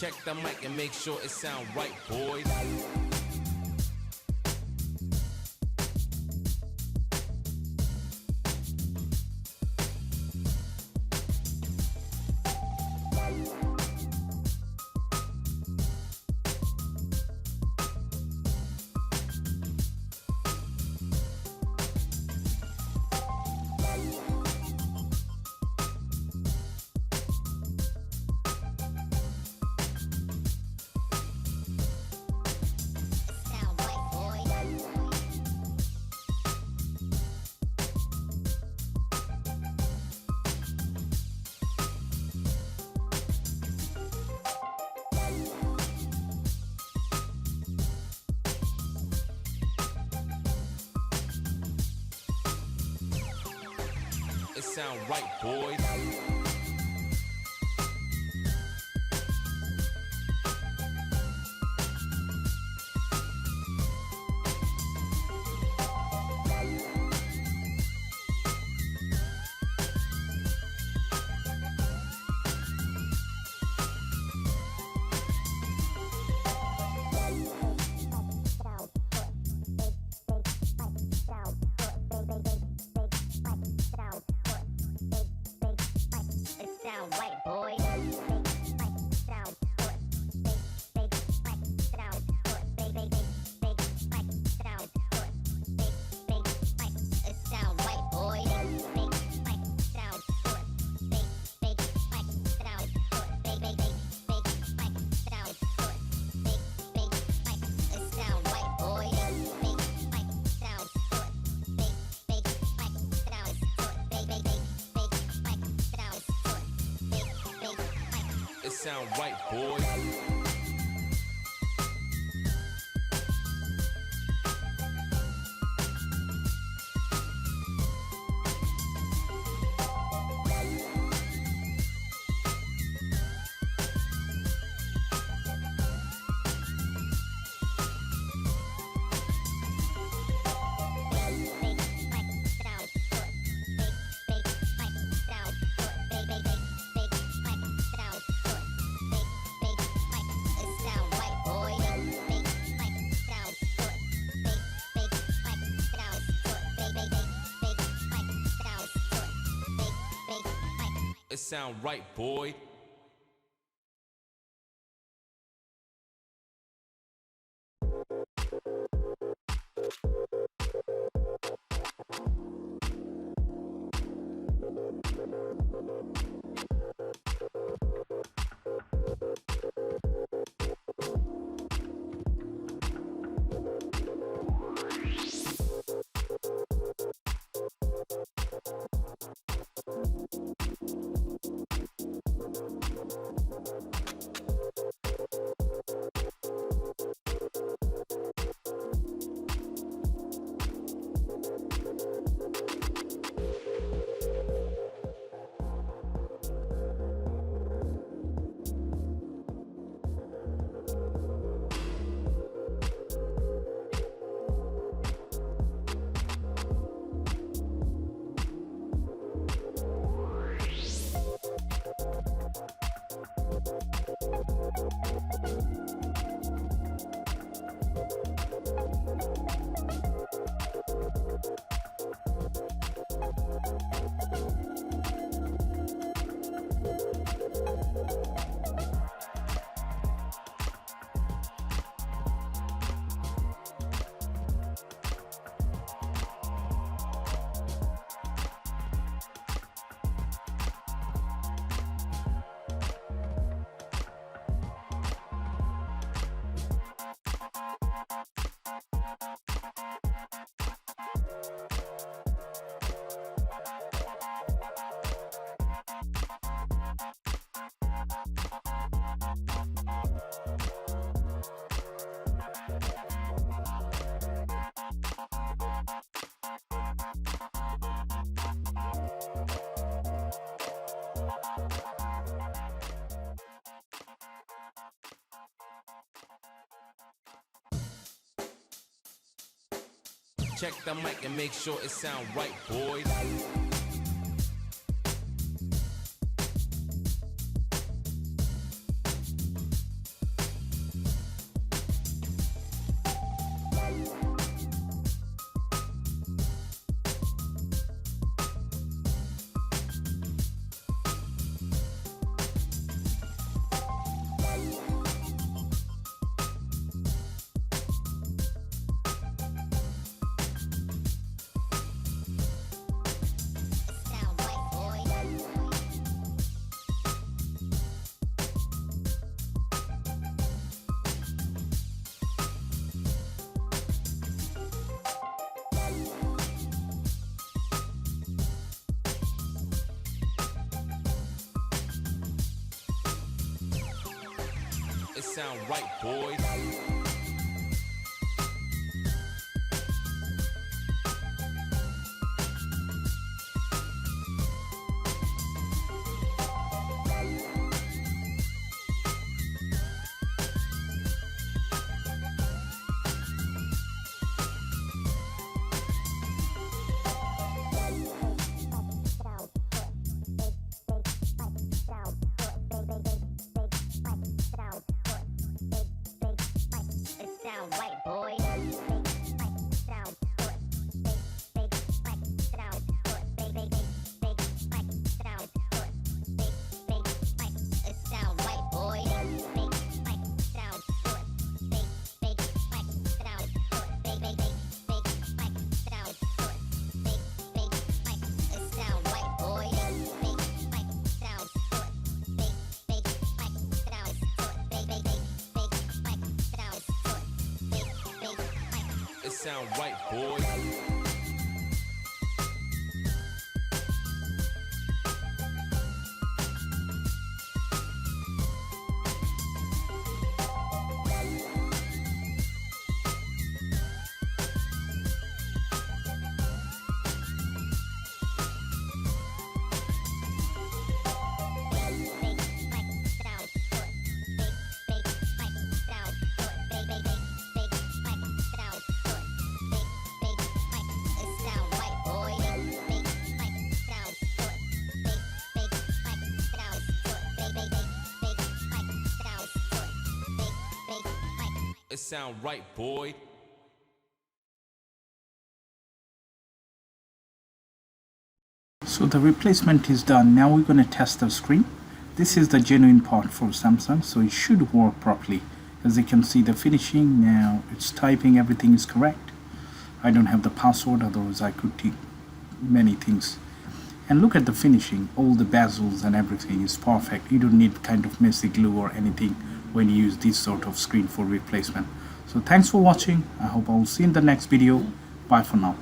Check the mic and make sure it sound right, boys. It sound right, boys. It sound right, boys. It sound right, boy. Check the mic and make sure it sound right, boys. It sound right, boy. It sound right, boy. It sound right, boy. So the replacement is done. Now we're going to test the screen. This is the genuine part for Samsung, so it should work properly. As you can see the finishing, now it's typing, everything is correct. I don't have the password, otherwise I could take many things. And look at the finishing, all the bezels and everything is perfect. You don't need kind of messy glue or anything when you use this sort of screen for replacement. So thanks for watching. I hope I'll see you in the next video. Bye for now.